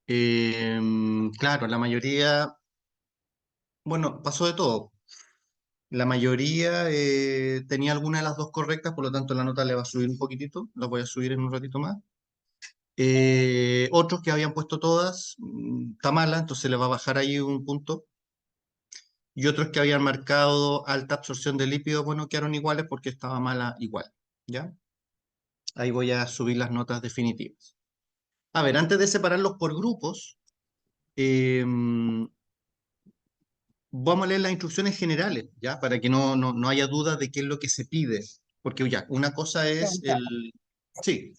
Claro, la mayoría, bueno, pasó de todo. La mayoría tenía alguna de las dos correctas, por lo tanto la nota le va a subir un poquitito, la voy a subir en un ratito más. Otros que habían puesto todas, está mala, entonces le va a bajar ahí un punto. Y otros que habían marcado alta absorción de lípidos, bueno, quedaron iguales porque estaba mala igual, ¿ya? Ahí voy a subir las notas definitivas. A ver, antes de separarlos por grupos, eh, vamos a leer las instrucciones generales, ¿ya? Para que no haya dudas de qué es lo que se pide. Porque ya, una cosa es Preguntaba. el... Sí,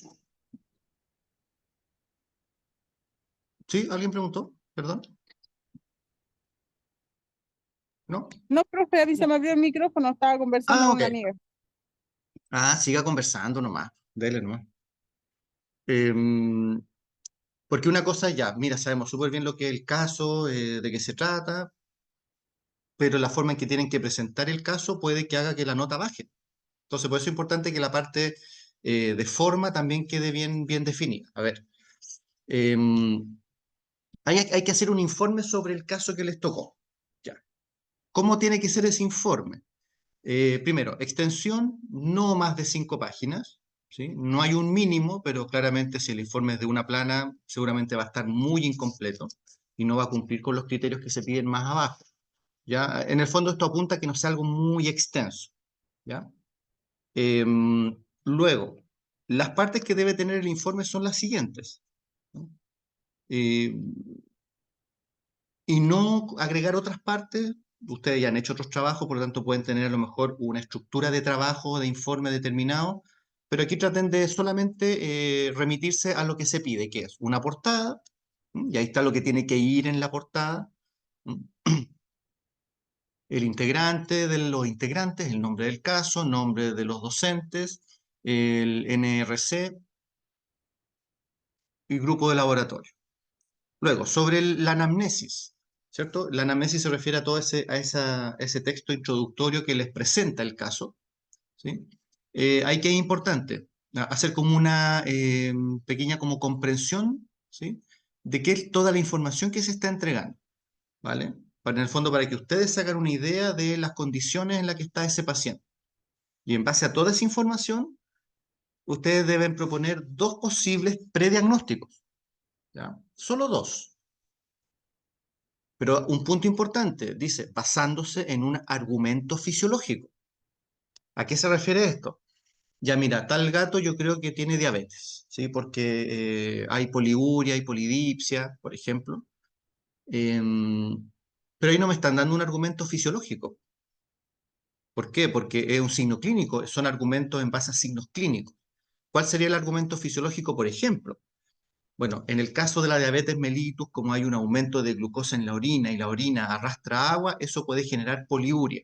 sí, ¿alguien preguntó? Perdón, ¿no? No, profe, a mí se me abrió el micrófono, estaba conversando Ah, con ok. una amiga. Ah, siga conversando nomás. Dele nomás. Em, Porque una cosa ya, mira, sabemos súper bien lo que es el caso, de qué se trata, pero la forma en que tienen que presentar el caso puede que haga que la nota baje. Entonces, por eso es importante que la parte de forma también quede bien definida. A ver, eh, hay que hacer un informe sobre el caso que les tocó. Ya. ¿Cómo tiene que ser ese informe? Primero, extensión, no más de 5 páginas. ¿Sí? No hay un mínimo, pero claramente si el informe es de una plana, seguramente va a estar muy incompleto y no va a cumplir con los criterios que se piden más abajo. ¿Ya? En el fondo esto apunta a que no sea algo muy extenso. ¿Ya? Luego, las partes que debe tener el informe son las siguientes, ¿no? Eh, y no agregar otras partes. Ustedes ya han hecho otros trabajos, por lo tanto pueden tener a lo mejor una estructura de trabajo, de informe determinado, pero aquí traten de solamente remitirse a lo que se pide, que es una portada, y ahí está lo que tiene que ir en la portada, ¿m? El integrante de los integrantes, el nombre del caso, nombre de los docentes, el NRC y grupo de laboratorio. Luego, sobre la anamnesis, ¿cierto? La anamnesis se refiere a todo ese texto introductorio que les presenta el caso, ¿sí? Ahí que es importante, hacer como una pequeña como comprensión, ¿sí? De qué es toda la información que se está entregando, ¿vale? Para, en el fondo, para que ustedes se hagan una idea de las condiciones en las que está ese paciente. Y en base a toda esa información, ustedes deben proponer dos posibles prediagnósticos, ¿ya? Solo dos. Pero un punto importante, dice, basándose en un argumento fisiológico. ¿A qué se refiere esto? Ya mira, tal gato yo creo que tiene diabetes, ¿sí? Porque hay poliuria, hay polidipsia, por ejemplo. Pero ahí no me están dando un argumento fisiológico. ¿Por qué? Porque es un signo clínico, son argumentos en base a signos clínicos. ¿Cuál sería el argumento fisiológico, por ejemplo? Bueno, en el caso de la diabetes mellitus, como hay un aumento de glucosa en la orina y la orina arrastra agua, eso puede generar poliuria.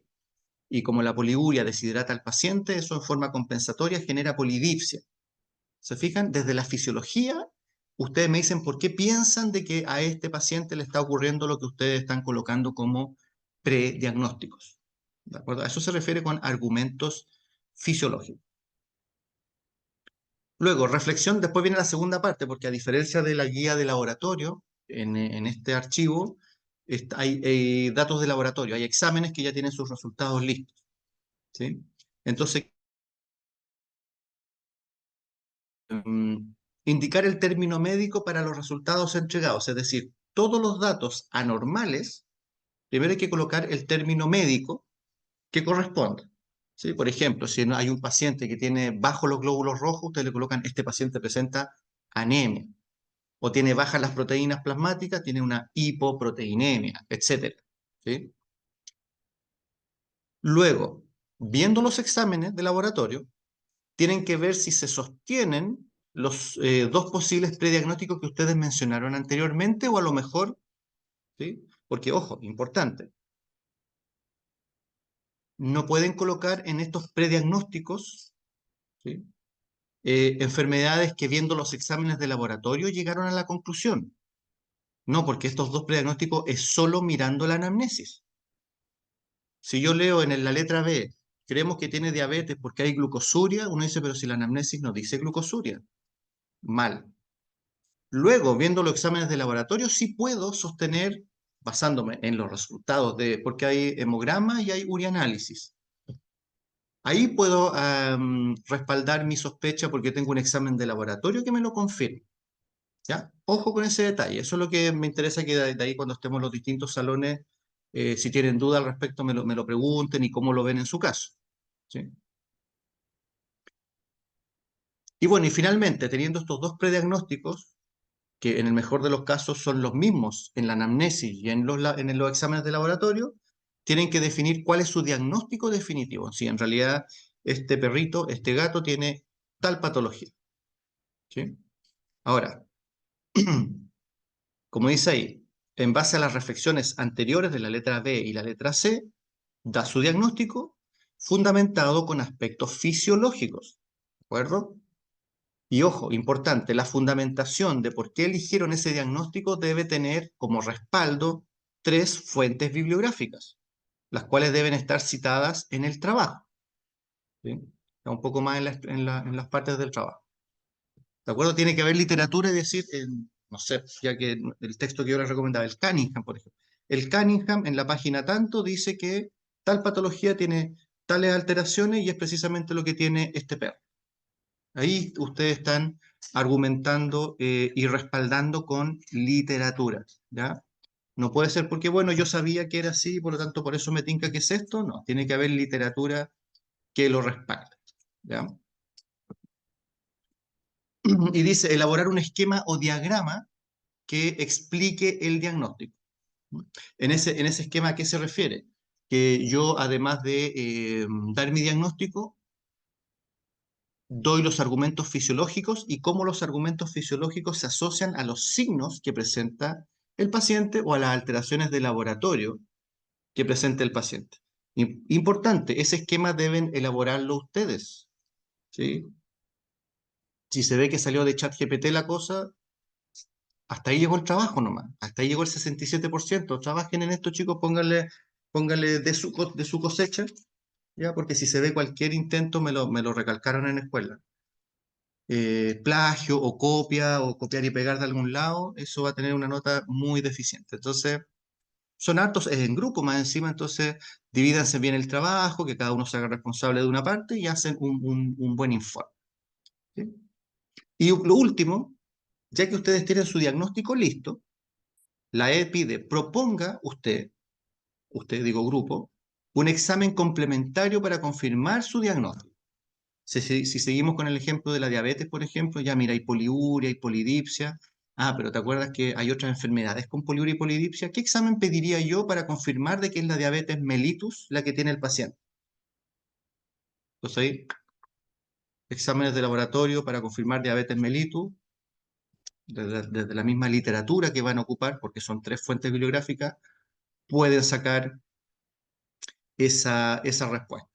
Y como la poliuria deshidrata al paciente, eso en forma compensatoria genera polidipsia. ¿Se fijan? Desde la fisiología, ustedes me dicen por qué piensan de que a este paciente le está ocurriendo lo que ustedes están colocando como prediagnósticos. ¿De acuerdo? A eso se refiere con argumentos fisiológicos. Luego, reflexión, después viene la segunda parte, porque a diferencia de la guía de laboratorio, en este archivo hay datos de laboratorio, hay exámenes que ya tienen sus resultados listos, ¿sí? Entonces, indicar el término médico para los resultados entregados, es decir, todos los datos anormales, primero hay que colocar el término médico que corresponde. ¿Sí? Por ejemplo, si hay un paciente que tiene bajo los glóbulos rojos, ustedes le colocan, este paciente presenta anemia, o tiene bajas las proteínas plasmáticas, tiene una hipoproteinemia, etc. ¿Sí? Luego, viendo los exámenes de laboratorio, tienen que ver si se sostienen los dos posibles prediagnósticos que ustedes mencionaron anteriormente o a lo mejor, ¿sí? Porque, ojo, importante, no pueden colocar en estos prediagnósticos, ¿sí? Enfermedades que viendo los exámenes de laboratorio llegaron a la conclusión. No, porque estos dos prediagnósticos es solo mirando la anamnesis. Si yo leo en la letra B, creemos que tiene diabetes porque hay glucosuria, uno dice, pero si la anamnesis no dice glucosuria. Mal. Luego, viendo los exámenes de laboratorio, sí puedo sostener, basándome en los resultados porque hay hemograma y hay urianálisis. Ahí puedo respaldar mi sospecha porque tengo un examen de laboratorio que me lo confirme. ¿Ya? Ojo con ese detalle. Eso es lo que me interesa que de ahí cuando estemos en los distintos salones, si tienen duda al respecto, me lo pregunten y cómo lo ven en su caso. ¿Sí? Y bueno, y finalmente, teniendo estos dos prediagnósticos, que en el mejor de los casos son los mismos en la anamnesis y en los exámenes de laboratorio, tienen que definir cuál es su diagnóstico definitivo. Si en realidad este perrito, este gato tiene tal patología. ¿Sí? Ahora, como dice ahí, en base a las reflexiones anteriores de la letra B y la letra C, da su diagnóstico fundamentado con aspectos fisiológicos. ¿De acuerdo? Y ojo, importante, la fundamentación de por qué eligieron ese diagnóstico debe tener como respaldo tres fuentes bibliográficas, las cuales deben estar citadas en el trabajo. ¿Sí? Un poco más en las partes del trabajo. ¿De acuerdo? Tiene que haber literatura y decir, no sé, ya que el texto que yo les recomendaba, el Cunningham, por ejemplo. El Cunningham en la página tanto dice que tal patología tiene tales alteraciones y es precisamente lo que tiene este perro. Ahí ustedes están argumentando y respaldando con literatura, ¿ya? No puede ser porque, bueno, yo sabía que era así, por lo tanto, por eso me tinca que es esto. No, tiene que haber literatura que lo respalde, ¿ya? Y dice, elaborar un esquema o diagrama que explique el diagnóstico. En ese esquema, ¿a qué se refiere? Que yo, además de dar mi diagnóstico, doy los argumentos fisiológicos y cómo los argumentos fisiológicos se asocian a los signos que presenta el paciente o a las alteraciones de laboratorio que presenta el paciente. Importante, ese esquema deben elaborarlo ustedes, ¿sí? Si se ve que salió de ChatGPT la cosa, hasta ahí llegó el trabajo nomás, hasta ahí llegó el 67%. Trabajen en esto, chicos, pónganle de su cosecha, ¿ya? Porque si se ve cualquier intento, me lo recalcaron en la escuela. Plagio o copia o copiar y pegar de algún lado, eso va a tener una nota muy deficiente. Entonces, son hartos, es en grupo más encima, entonces divídanse bien el trabajo, que cada uno se haga responsable de una parte y hacen un buen informe. ¿Sí? Y lo último, ya que ustedes tienen su diagnóstico listo, la E pide, proponga usted digo grupo, un examen complementario para confirmar su diagnóstico. Si seguimos con el ejemplo de la diabetes, por ejemplo, ya mira, hay poliuria, hay polidipsia. Ah, pero ¿te acuerdas que hay otras enfermedades con poliuria y polidipsia? ¿Qué examen pediría yo para confirmar de que es la diabetes mellitus la que tiene el paciente? Entonces ahí, exámenes de laboratorio para confirmar diabetes mellitus, desde la misma literatura que van a ocupar, porque son tres fuentes bibliográficas, pueden sacar esa respuesta.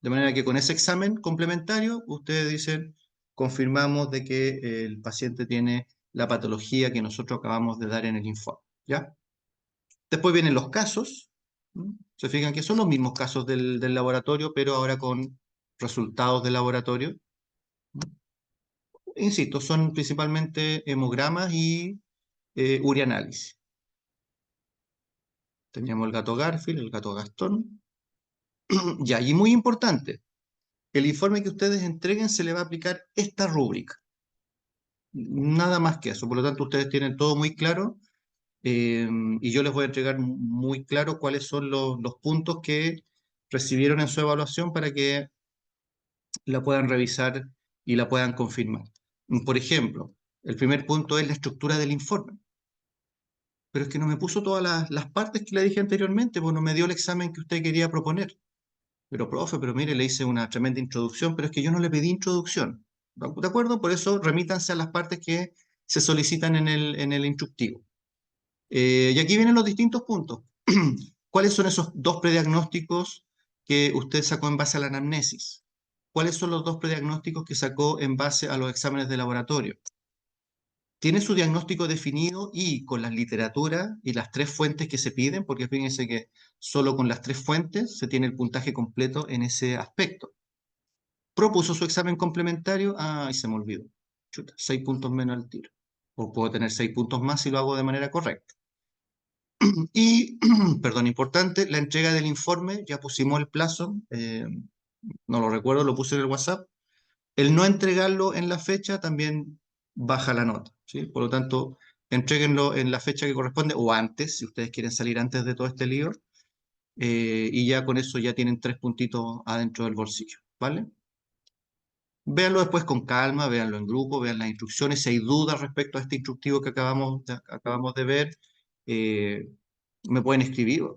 De manera que con ese examen complementario, ustedes dicen, confirmamos de que el paciente tiene la patología que nosotros acabamos de dar en el informe, ¿ya? Después vienen los casos, ¿m? Se fijan que son los mismos casos del laboratorio, pero ahora con resultados del laboratorio. Insisto, son principalmente hemogramas y urianálisis. Teníamos el gato Garfield, el gato Gastón. Ya, y muy importante, el informe que ustedes entreguen se le va a aplicar esta rúbrica. Nada más que eso. Por lo tanto, ustedes tienen todo muy claro y yo les voy a entregar muy claro cuáles son los puntos que recibieron en su evaluación para que la puedan revisar y la puedan confirmar. Por ejemplo, el primer punto es la estructura del informe. Pero es que no me puso todas las partes que le dije anteriormente, pues no me dio el examen que usted quería proponer. Pero, profe, pero mire, le hice una tremenda introducción, pero es que yo no le pedí introducción. ¿De acuerdo? Por eso remítanse a las partes que se solicitan en el instructivo. Y aquí vienen los distintos puntos. ¿Cuáles son esos dos prediagnósticos que usted sacó en base a la anamnesis? ¿Cuáles son los dos prediagnósticos que sacó en base a los exámenes de laboratorio? ¿Tiene su diagnóstico definido y con las literaturas y las tres fuentes que se piden? Porque fíjense que solo con las tres fuentes se tiene el puntaje completo en ese aspecto. ¿Propuso su examen complementario? Ay, se me olvidó. Chuta, 6 puntos menos al tiro. o puedo tener 6 puntos más si lo hago de manera correcta. Y, perdón, importante, la entrega del informe, ya pusimos el plazo, no lo recuerdo, lo puse en el WhatsApp. El no entregarlo en la fecha también baja la nota, ¿sí? Por lo tanto, entréguenlo en la fecha que corresponde o antes, si ustedes quieren salir antes de todo este lío, y ya con eso ya tienen 3 puntitos adentro del bolsillo, ¿vale? Véanlo después con calma, véanlo en grupo, vean las instrucciones. Si hay dudas respecto a este instructivo que acabamos de ver, me pueden escribir